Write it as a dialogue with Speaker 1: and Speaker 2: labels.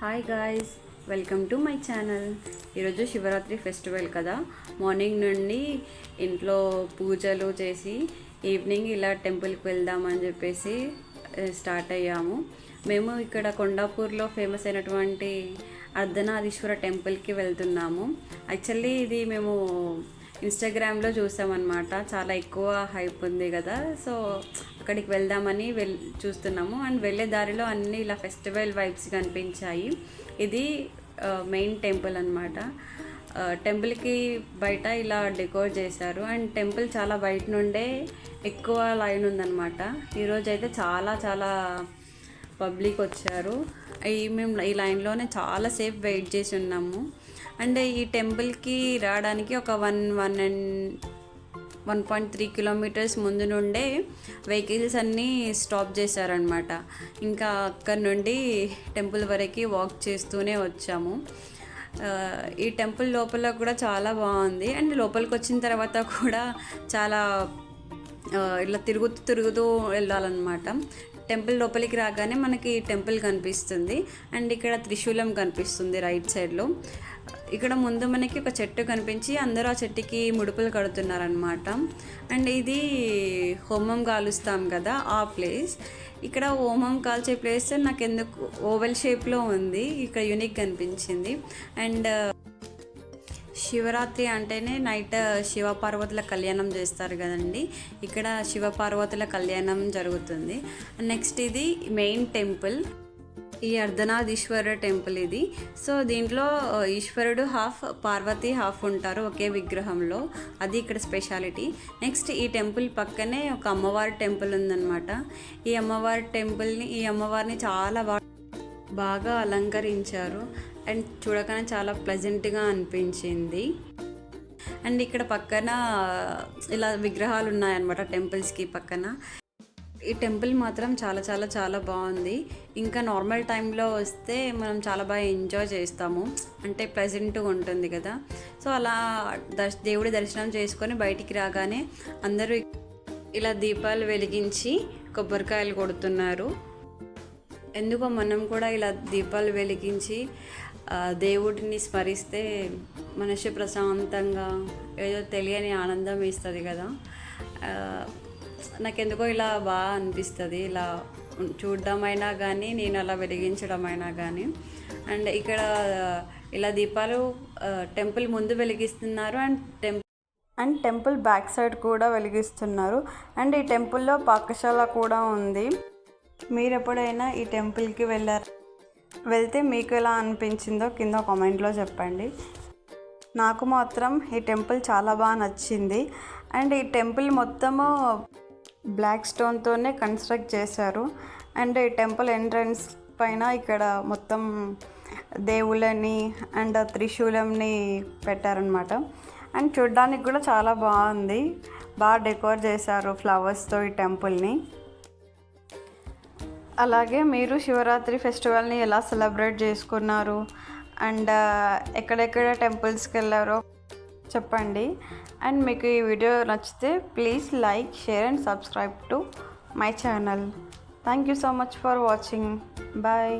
Speaker 1: Hi guys, welcome to my channel. ఈరోజు Shivaratri festival కదా. Morning నుండి ఇంట్లో పూజలు చేసి ఈవినింగ్ ఇలా టెంపుల్కి వెళ్దామని చెప్పేసి స్టార్ట్ అయ్యాము. మేము ఇక్కడ కొండాపూర్లో ఫేమస్ అయినటువంటి అర్ధనారీశ్వర టెంపుల్కి వెళ్తున్నాము. యాక్చువల్లీ ఇది మేము ఇన్స్టాగ్రామ్లో చూసామన్నమాట. చాలా ఎక్కువ హైప్ ఉంది కదా, సో అక్కడికి వెళ్దామని చూస్తున్నాము. అండ్ వెళ్ళే దారిలో అన్నీ ఇలా ఫెస్టివల్ వైబ్స్ కనిపించాయి. ఇది మెయిన్ టెంపుల్ అనమాట. టెంపుల్కి బయట ఇలా డెకోర్ చేశారు. అండ్ టెంపుల్ చాలా బయట నుండే ఎక్కువ లైన్ ఉందన్నమాట. ఈరోజు అయితే చాలా చాలా పబ్లిక్ వచ్చారు. మేము ఈ లైన్లోనే చాలాసేపు వెయిట్ చేసి ఉన్నాము. అండ్ ఈ టెంపుల్కి రావడానికి ఒక 1.3 కిలోమీటర్స్ ముందు నుండే వెహికల్స్ అన్నీ స్టాప్ చేశారనమాట. ఇంకా అక్కడ నుండి టెంపుల్ వరకు వాక్ చేస్తూనే వచ్చాము. ఈ టెంపుల్ లోపల కూడా చాలా బాగుంది. అండ్ లోపలికి వచ్చిన తర్వాత కూడా చాలా ఇలా తిరుగుతూ వెళ్ళాలన్నమాట. టెంపుల్ లోపలికి రాగానే మనకి టెంపుల్ కనిపిస్తుంది. అండ్ ఇక్కడ త్రిశూలం కనిపిస్తుంది రైట్ సైడ్లో. ఇక్కడ ముందు మనకి ఒక చెట్టు కనిపించి అందరూ ఆ చెట్టుకి ముడుపులు కడుతున్నారనమాట. అండ్ ఇది హోమం కాలుస్తాం కదా ఆ ప్లేస్. ఇక్కడ హోమం కాల్చే ప్లేస్ నాకు ఎందుకు ఓవెల్ షేప్లో ఉంది, ఇక్కడ యూనిక్ కనిపించింది. అండ్ శివరాత్రి అంటేనే నైట్ శివపార్వతుల కళ్యాణం చేస్తారు కదండి. ఇక్కడ శివపార్వతుల కళ్యాణం జరుగుతుంది. నెక్స్ట్ ఇది మెయిన్ టెంపుల్, ఈ అర్ధనారీశ్వర టెంపుల్ ఇది. సో దీంట్లో ఈశ్వరుడు హాఫ్, పార్వతి హాఫ్ ఉంటారు ఒకే విగ్రహంలో. అది ఇక్కడ స్పెషాలిటీ. నెక్స్ట్ ఈ టెంపుల్ పక్కనే ఒక అమ్మవారి టెంపుల్ ఉందన్నమాట. ఈ అమ్మవారిని చాలా బాగా అలంకరించారు. అండ్ చూడగానే చాలా ప్లెజెంట్గా అనిపించింది. అండ్ ఇక్కడ పక్కన ఇలా విగ్రహాలు ఉన్నాయన్నమాట టెంపుల్స్కి పక్కన. ఈ టెంపుల్ మాత్రం చాలా చాలా చాలా బాగుంది. ఇంకా నార్మల్ టైంలో వస్తే మనం చాలా బాగా ఎంజాయ్ చేస్తాము, అంటే ప్లెజెంట్గా ఉంటుంది కదా. సో అలా దేవుడి దర్శనం చేసుకొని బయటికి రాగానే అందరూ ఇలా దీపాలు వెలిగించి కొబ్బరికాయలు కొడుతున్నారు. ఎందుకో మనం కూడా ఇలా దీపాలు వెలిగించి దేవుడిని స్మరిస్తే మనసు ప్రశాంతంగా ఏదో తెలియని ఆనందం ఇస్తుంది కదా. నాకెందుకో ఇలా బాగా అనిపిస్తుంది, ఇలా చూడడమైనా కానీ నేను అలా వెలిగించడమైనా కానీ. అండ్ ఇక్కడ ఇలా దీపాలు టెంపుల్ ముందు వెలిగిస్తున్నారు. అండ్ టెంపుల్ బ్యాక్ సైడ్ కూడా వెలిగిస్తున్నారు. అండ్ ఈ టెంపుల్లో పాకశాల కూడా ఉంది. మీరు ఎప్పుడైనా ఈ టెంపుల్కి వెళ్తే మీకు ఎలా అనిపించిందో కింద కామెంట్లో చెప్పండి. నాకు మాత్రం ఈ టెంపుల్ చాలా బాగా నచ్చింది. అండ్ ఈ టెంపుల్ మొత్తము బ్లాక్ స్టోన్తోనే కన్స్ట్రక్ట్ చేశారు. అండ్ ఈ టెంపుల్ ఎంట్రన్స్ పైన ఇక్కడ మొత్తం దేవుళ్ళని అండ్ త్రిశూలంని పెట్టారనమాట. అండ్ చూడ్డానికి కూడా చాలా బాగుంది, బాగా డెకోర్ చేశారు ఫ్లవర్స్తో ఈ టెంపుల్ని. అలాగే మీరు శివరాత్రి ఫెస్టివల్ని ఎలా సెలబ్రేట్ చేసుకున్నారు అండ్ ఎక్కడెక్కడ టెంపుల్స్కి వెళ్ళారో చెప్పండి. అండ్ మీకు ఈ వీడియో నచ్చితే please like, share and subscribe to my channel. Thank you so much for watching. Bye.